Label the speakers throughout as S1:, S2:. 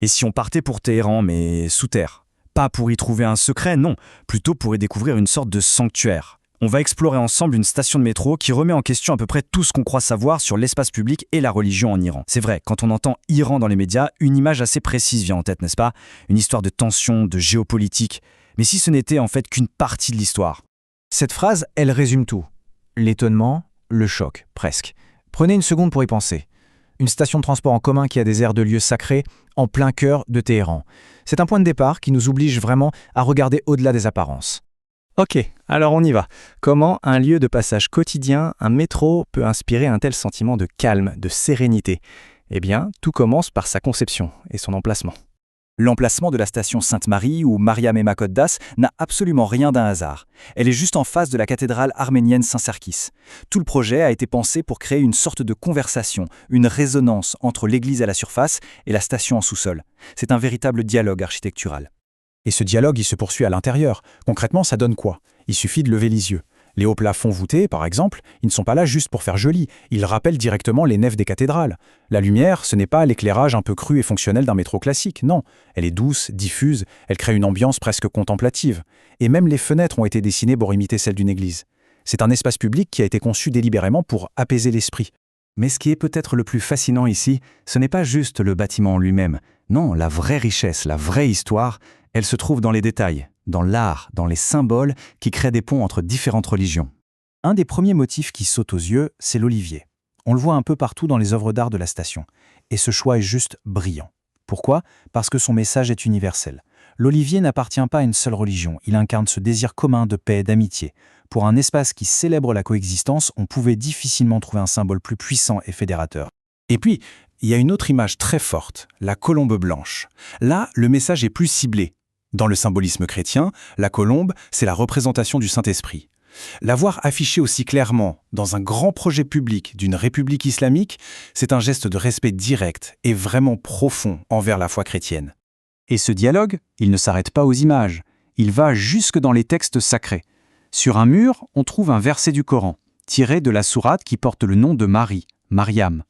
S1: Et si on partait pour Téhéran, mais sous terre? Pas pour y trouver un secret, non, plutôt pour y découvrir une sorte de sanctuaire. On va explorer ensemble une station de métro qui remet en question à peu près tout ce qu'on croit savoir sur l'espace public et la religion en Iran. C'est vrai, quand on entend Iran dans les médias, une image assez précise vient en tête, n'est-ce pas? Une histoire de tension, de géopolitique. Mais si ce n'était en fait qu'une partie de l'histoire?
S2: Cette phrase, elle résume tout. L'étonnement, le choc, presque. Prenez une seconde pour y penser. Une station de transport en commun qui a des airs de lieu sacré en plein cœur de Téhéran. C'est un point de départ qui nous oblige vraiment à regarder au-delà des apparences.
S3: Ok, alors on y va. Comment un lieu de passage quotidien, un métro, peut inspirer un tel sentiment de calme, de sérénité? Eh bien, tout commence par sa conception et son emplacement.
S1: L'emplacement de la station Sainte-Marie ou Mariam Emma Koddas n'a absolument rien d'un hasard. Elle est juste en face de la cathédrale arménienne Saint-Sarkis. Tout le projet a été pensé pour créer une sorte de conversation, une résonance entre l'église à la surface et la station en sous-sol. C'est un véritable dialogue architectural.
S2: Et ce dialogue, il se poursuit à l'intérieur. Concrètement, ça donne quoi? Il suffit de lever les yeux. Les hauts plafonds voûtés, par exemple, ils ne sont pas là juste pour faire joli, ils rappellent directement les nefs des cathédrales. La lumière, ce n'est pas l'éclairage un peu cru et fonctionnel d'un métro classique, non. Elle est douce, diffuse, elle crée une ambiance presque contemplative. Et même les fenêtres ont été dessinées pour imiter celles d'une église. C'est un espace public qui a été conçu délibérément pour apaiser l'esprit.
S4: Mais ce qui est peut-être le plus fascinant ici, ce n'est pas juste le bâtiment en lui-même. Non, la vraie richesse, la vraie histoire, elle se trouve dans les détails, dans l'art, dans les symboles qui créent des ponts entre différentes religions.
S2: Un des premiers motifs qui saute aux yeux, c'est l'olivier. On le voit un peu partout dans les œuvres d'art de la station. Et ce choix est juste brillant. Pourquoi? Parce que son message est universel. L'olivier n'appartient pas à une seule religion, il incarne ce désir commun de paix et d'amitié. Pour un espace qui célèbre la coexistence, on pouvait difficilement trouver un symbole plus puissant et fédérateur.
S4: Et puis, il y a une autre image très forte, la colombe blanche. Là, le message est plus ciblé. Dans le symbolisme chrétien, la colombe, c'est la représentation du Saint-Esprit. La voir affichée aussi clairement dans un grand projet public d'une république islamique, c'est un geste de respect direct et vraiment profond envers la foi chrétienne.
S5: Et ce dialogue, il ne s'arrête pas aux images, il va jusque dans les textes sacrés. Sur un mur, on trouve un verset du Coran, tiré de la sourate qui porte le nom de Marie, Mariam.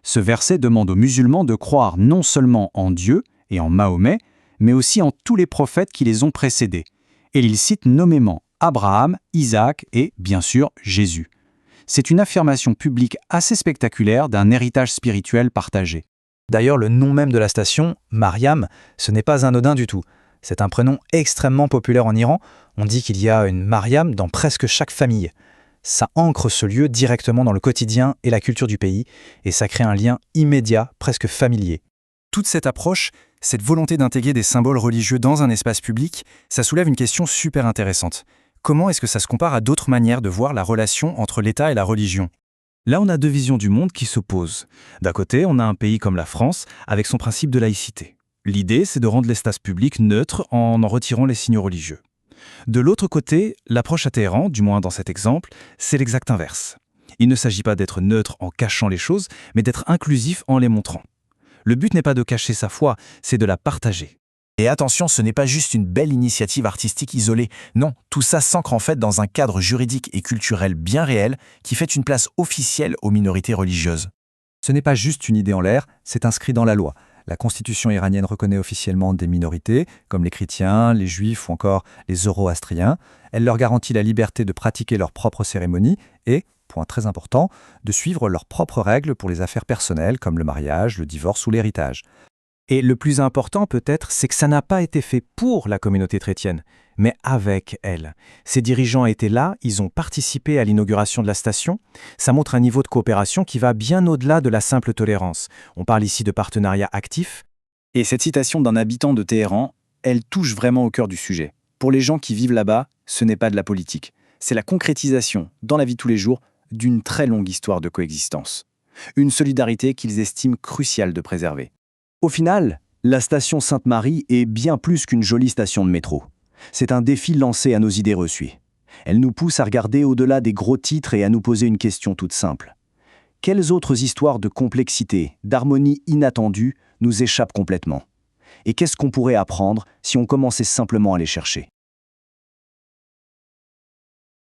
S5: Ce verset demande aux musulmans de croire non seulement en Dieu et en Mahomet, mais aussi en tous les prophètes qui les ont précédés. Et il cite nommément Abraham, Isaac et, bien sûr, Jésus. C'est une affirmation publique assez spectaculaire d'un héritage spirituel partagé.
S2: D'ailleurs, le nom même de la station, Mariam, ce n'est pas anodin du tout. C'est un prénom extrêmement populaire en Iran. On dit qu'il y a une Mariam dans presque chaque famille. Ça ancre ce lieu directement dans le quotidien et la culture du pays, et ça crée un lien immédiat, presque familier.
S1: Toute cette approche, cette volonté d'intégrer des symboles religieux dans un espace public, ça soulève une question super intéressante. Comment est-ce que ça se compare à d'autres manières de voir la relation entre l'État et la religion?
S4: Là, on a deux visions du monde qui s'opposent. D'un côté, on a un pays comme la France, avec son principe de laïcité. L'idée, c'est de rendre l'espace public neutre en retirant les signes religieux. De l'autre côté, l'approche à Téhéran, du moins dans cet exemple, c'est l'exact inverse. Il ne s'agit pas d'être neutre en cachant les choses, mais d'être inclusif en les montrant. Le but n'est pas de cacher sa foi, c'est de la partager.
S6: Et attention, ce n'est pas juste une belle initiative artistique isolée. Non, tout ça s'ancre en fait dans un cadre juridique et culturel bien réel qui fait une place officielle aux minorités religieuses.
S7: Ce n'est pas juste une idée en l'air, c'est inscrit dans la loi. La constitution iranienne reconnaît officiellement des minorités, comme les chrétiens, les juifs ou encore les zoroastriens. Elle leur garantit la liberté de pratiquer leurs propres cérémonies et, point très important, de suivre leurs propres règles pour les affaires personnelles comme le mariage, le divorce ou l'héritage.
S2: Et le plus important peut-être, c'est que ça n'a pas été fait pour la communauté chrétienne, mais avec elle. Ces dirigeants étaient là, ils ont participé à l'inauguration de la station. Ça montre un niveau de coopération qui va bien au-delà de la simple tolérance. On parle ici de partenariat actif.
S1: Et cette citation d'un habitant de Téhéran, elle touche vraiment au cœur du sujet. Pour les gens qui vivent là-bas, ce n'est pas de la politique. C'est la concrétisation, dans la vie de tous les jours, d'une très longue histoire de coexistence. Une solidarité qu'ils estiment cruciale de préserver.
S8: Au final, la station Sainte-Marie est bien plus qu'une jolie station de métro. C'est un défi lancé à nos idées reçues. Elle nous pousse à regarder au-delà des gros titres et à nous poser une question toute simple. Quelles autres histoires de complexité, d'harmonie inattendue nous échappent complètement? Et qu'est-ce qu'on pourrait apprendre si on commençait simplement à les chercher?